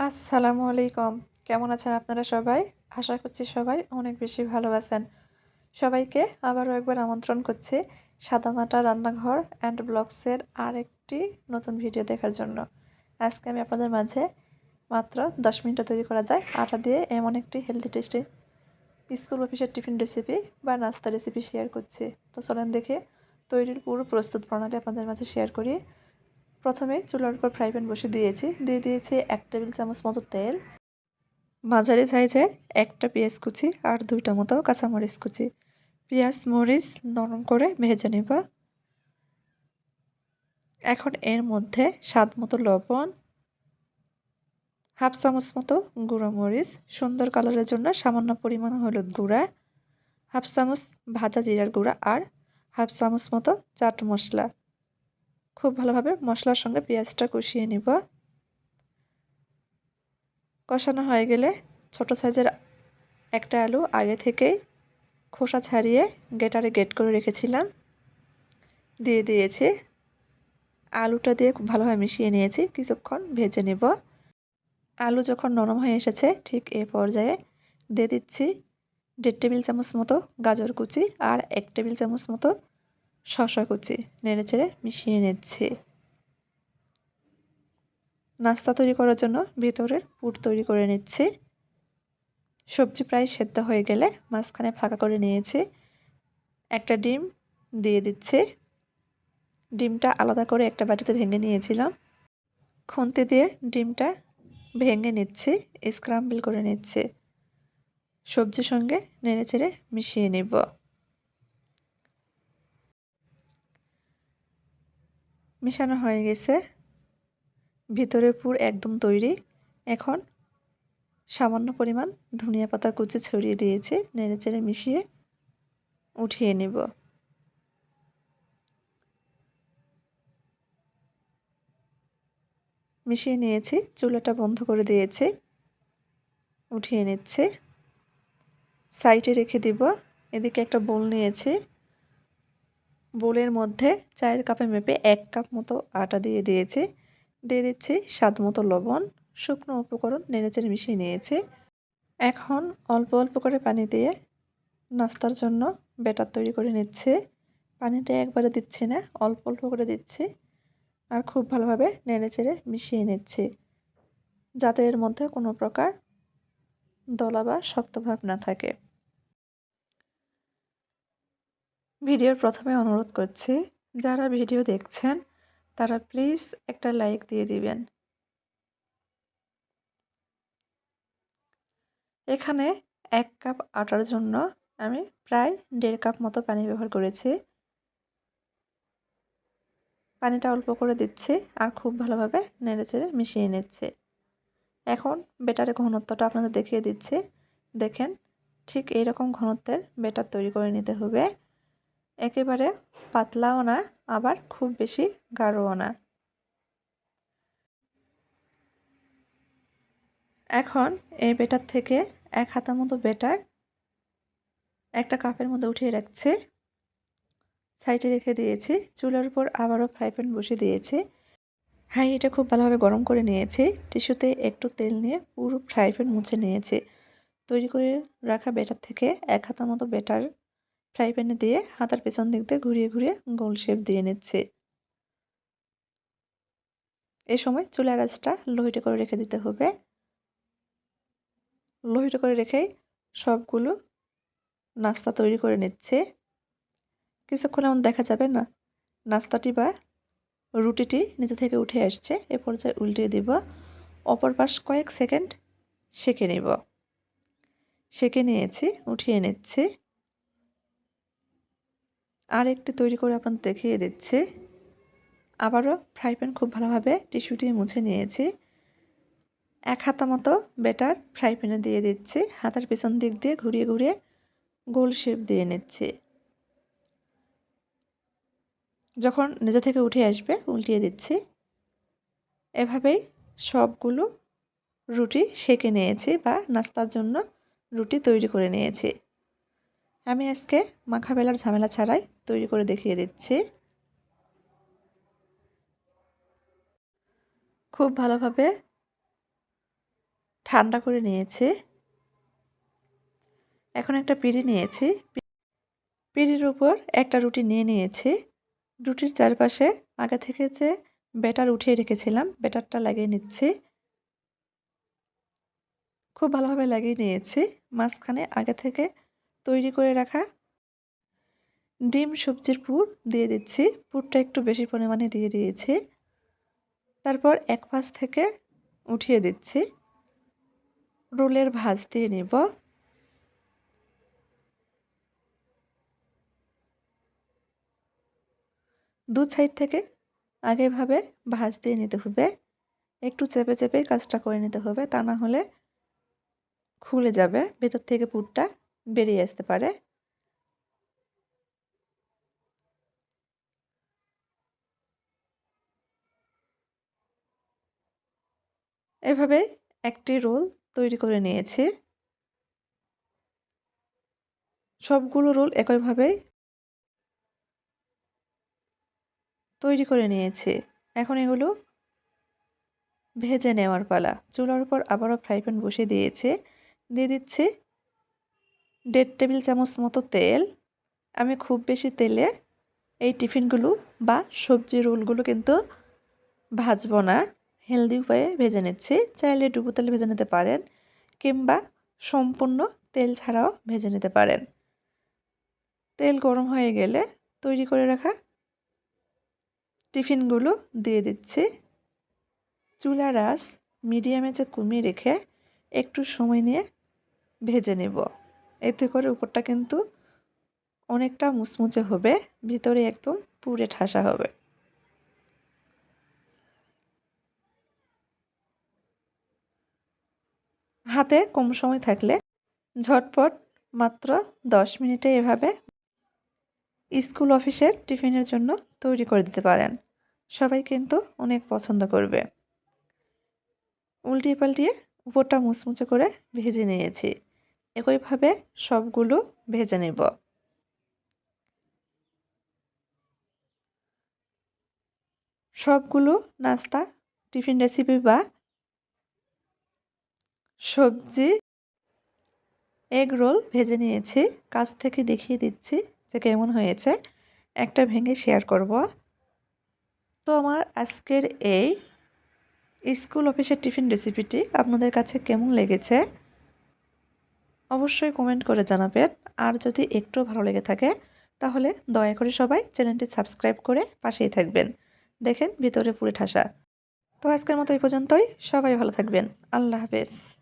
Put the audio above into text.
আসসালামু আলাইকুম। কেমন আছেন আপনারা সবাই? আশা করছি সবাই অনেক বেশি ভালো আছেন। সবাইকে আবারও একবার আমন্ত্রণ করছি সাদামাটা রান্নাঘর অ্যান্ড ব্লগসের আরেকটি নতুন ভিডিও দেখার জন্য। আজকে আমি আপনাদের মাঝে মাত্র 10 মিনিটে তৈরি করা যায় আটা দিয়ে এমন একটি হেলদি টেস্টি স্কুল অফিসের টিফিন রেসিপি বা নাস্তা রেসিপি শেয়ার করছি। তো চলেন দেখে তৈরির পুরো প্রস্তুত প্রণালী আপনাদের মাঝে শেয়ার করি। প্রথমে চুলার উপর ফ্রাই প্যান বসিয়ে দিয়ে দিয়েছি 1 টেবিল চামচ মতো তেল, মাঝারি সাইজের একটা পেঁয়াজ কুচি আর 2টা মতো কাঁচামরিচ কুচি। পেঁয়াজ মরিচ নরম করে ভেজে নেব। এখন এর মধ্যে স্বাদ মতো লবণ, হাফ চামচ মতো গুঁড়ো মরিচ, সুন্দর কালারের জন্য সামান্য পরিমাণ হলুদ গুঁড়া, হাফ চামচ ভাজা জিরার গুঁড়া আর হাফ চামচ মতো চাট মশলা। খুব ভালোভাবে মশলার সঙ্গে পেঁয়াজটা কষিয়ে নিব। কষানো হয়ে গেলে ছোট সাইজের একটা আলু আগে থেকেই খোসা ছাড়িয়ে গ্রেটারে গ্রেট করে রেখেছিলাম দিয়ে দিয়েছি। আলুটা দিয়ে খুব ভালোভাবে মিশিয়ে নিয়েছি, কিছুক্ষণ ভেজে নেব। আলু যখন নরম হয়ে এসেছে ঠিক এই পর্যায়ে দিয়ে দিচ্ছি 1.5 টেবিল চামচ মতো গাজর কুচি আর 1 টেবিল চামচ মতো শসা কুচি। নেড়েচেড়ে মিশিয়ে নিচ্ছি। নাস্তা তৈরি করার জন্য ভিতরের পুর তৈরি করে নিচ্ছি। সবজি প্রায় সেদ্ধ হয়ে গেলে মাঝখানে ফাঁকা করে নিয়েছি। একটা ডিম দিয়ে দিচ্ছি। ডিমটা আলাদা করে একটা বাটিতে ভেঙে নিয়েছিলাম। খুন্তি দিয়ে ডিমটা ভেঙে নিচ্ছি, স্ক্রাম্বল করে নিচ্ছি। সবজির সঙ্গে নেড়েচেড়ে মিশিয়ে নেব। মিশানো হয়ে গেছে, ভিতরের পুর একদম তৈরি। এখন সামান্য পরিমাণ ধনিয়া পাতা কুচি ছড়িয়ে দিয়েছি, নেড়েচেড়ে মিশিয়ে উঠিয়ে নেব। মিশিয়ে নিয়েছি, চুলাটা বন্ধ করে দিয়েছি, উঠিয়ে নিচ্ছি। সাইডে রেখে দিব। এদিকে একটা বোল নিয়েছি, বোলের মধ্যে চায়ের কাপে মেপে 1 কাপ মতো আটা দিয়ে দিয়েছি। দিয়ে দিচ্ছি স্বাদ মতো লবণ, শুকনো উপকরণ নেড়েচেড়ে মিশিয়ে নিয়েছি। এখন অল্প অল্প করে পানি দিয়ে নাস্তার জন্য ব্যাটার তৈরি করে নিচ্ছি। পানিটা একবারে দিচ্ছি না, অল্প অল্প করে দিচ্ছি আর খুব ভালোভাবে নেড়েচেড়ে মিশিয়ে নিচ্ছি যাতে এর মধ্যে কোনো প্রকার দলা বা শক্ত ভাব না থাকে। ভিডিওর প্রথমে অনুরোধ করছি, যারা ভিডিও দেখছেন তারা প্লিজ একটা লাইক দিয়ে দিবেন। এখানে 1 কাপ আটার জন্য আমি প্রায় 1.5 কাপ মতো পানি ব্যবহার করেছি। পানিটা অল্প করে দিচ্ছি আর খুব ভালোভাবে নেড়েচেড়ে মিশিয়ে নিচ্ছি। এখন ব্যাটারের ঘনত্বটা আপনাদের দেখিয়ে দিচ্ছি। দেখেন, ঠিক এইরকম ঘনত্বের ব্যাটার তৈরি করে নিতে হবে। একেবারে পাতলাও না, আবার খুব বেশি গাঢ়ও না। এখন এই ব্যাটার থেকে 1 হাতা মতো ব্যাটার একটা কাপের মধ্যে উঠিয়ে রাখছি, সাইডে রেখে দিয়েছি। চুলার উপর আবারও ফ্রাই প্যান বসিয়ে দিয়েছি। এটা খুব ভালোভাবে গরম করে নিয়েছি। টিস্যুতে একটু তেল নিয়ে পুরো ফ্রাই প্যান মুছে নিয়েছি। তৈরি করে রাখা ব্যাটার থেকে 1 হাতা মতো ব্যাটার ফ্রাই প্যানে দিয়ে হাতার পেছন দিক দিয়ে ঘুরিয়ে ঘুরিয়ে গোল শেপ দিয়ে নিচ্ছি। এই সময় চুলার আঁচটা লো হিটে করে রেখে দিতে হবে। লো হিটে করে রেখেই সবগুলো নাস্তা তৈরি করে নিচ্ছে। কিছুক্ষণ এমন দেখা যাবে না নাস্তাটি বা রুটিটি নিচে থেকে উঠে আসছে। এ পর্যায়ে উল্টিয়ে দিব। অপর পাশ কয়েক সেকেন্ড সেঁকে নেব। সেঁকে নিয়েছি, উঠিয়ে নিচ্ছি। আর একটি তৈরি করে আপনাদের দেখিয়ে দিচ্ছি। আবারও ফ্রাই প্যান খুব ভালোভাবে টিস্যু দিয়ে মুছে নিয়েছি। 1 হাতা মতো ব্যাটার ফ্রাই প্যানে দিয়ে দিচ্ছি। হাতার পেছন দিক দিয়ে ঘুরিয়ে ঘুরিয়ে গোল শেপ দিয়ে নিচ্ছি। যখন নিজে থেকে উঠে আসবে উল্টিয়ে দিচ্ছি। এভাবেই সবগুলো রুটি সেঁকে নিয়েছি বা নাস্তার জন্য রুটি তৈরি করে নিয়েছি। আমি আজকে মাখা বেলার ঝামেলা ছাড়াই তৈরি করে দেখিয়ে দিচ্ছি। খুব ভালোভাবে ঠান্ডা করে নিয়েছি। এখন একটা পিঁড়ি নিয়েছি, পিঁড়ির উপর একটা রুটি নিয়ে নিয়েছি। রুটির চারপাশে আগে থেকে যে ব্যাটার উঠিয়ে রেখেছিলাম ব্যাটারটা লাগিয়ে নিচ্ছি। খুব ভালোভাবে লাগিয়ে নিয়েছি। মাঝখানে আগে থেকে তৈরি করে রাখা ডিম সবজির পুর দিয়ে দিচ্ছি। পুরটা একটু বেশি পরিমাণে দিয়ে দিয়েছি। তারপর এক পাশ থেকে উঠিয়ে দিচ্ছি। রোলের ভাঁজ দিয়ে নিব। দু সাইড থেকে আগেভাবে ভাঁজ দিয়ে নিতে হবে। একটু চেপে চেপে কাজটা করে নিতে হবে, তা না হলে খুলে যাবে, ভেতর থেকে পুরটা বেরিয়ে আসতে পারে। এভাবে একটি রোল তৈরি করে নিয়েছি। সবগুলো রোল একইভাবে তৈরি করে নিয়েছি। এখন এগুলো ভেজে নেওয়ার পালা। চুলার উপর আবারও ফ্রাই প্যান বসিয়ে দিয়েছি। দিয়ে দিচ্ছি 1.5 টেবিল চামচ মতো তেল। আমি খুব বেশি তেলে এই টিফিনগুলো বা সবজি রোলগুলো কিন্তু ভাজবো না, হেলদি উপায়ে ভেজে নিচ্ছি। চাইলে ডুবো তেলে ভেজে নিতে পারেন কিংবা সম্পূর্ণ তেল ছাড়াও ভেজে নিতে পারেন। তেল গরম হয়ে গেলে তৈরি করে রাখা টিফিনগুলো দিয়ে দিচ্ছি। চুলার আঁচ মিডিয়ামে কমিয়ে রেখে একটু সময় নিয়ে ভেজে নেব। এতে করে উপরটা কিন্তু অনেকটা মুচমুচে হবে, ভিতরে একদম পুড়ে ঠাসা হবে। হাতে কম সময় থাকলে ঝটপট মাত্র 10 মিনিটে এভাবে স্কুল অফিসের টিফিনের জন্য তৈরি করে দিতে পারেন। সবাই কিন্তু অনেক পছন্দ করবে। উল্টিয়ে পাল্টিয়ে উপরটা মুচমুচে করে ভেজে নিয়েছি। একইভাবে সবগুলো ভেজে নেব। সবগুলো নাস্তা টিফিন রেসিপি বা সবজি এগ রোল ভেজে নিয়েছি। কাছ থেকে দেখিয়ে দিচ্ছি যে কেমন হয়েছে। একটা ভেঙে শেয়ার করব। তো আমার আজকের এই স্কুল অফিসের টিফিন রেসিপিটি আপনাদের কাছে কেমন লেগেছে অবশ্যই কমেন্ট করে জানাবেন। আর যদি একটু ভালো লেগে থাকে তাহলে দয়া করে সবাই চ্যানেলটি সাবস্ক্রাইব করে পাশেই থাকবেন। দেখেন ভিতরে পুরে ঠাসা। তো আজকের মতো এই পর্যন্তই। সবাই ভালো থাকবেন। আল্লাহ হাফেজ।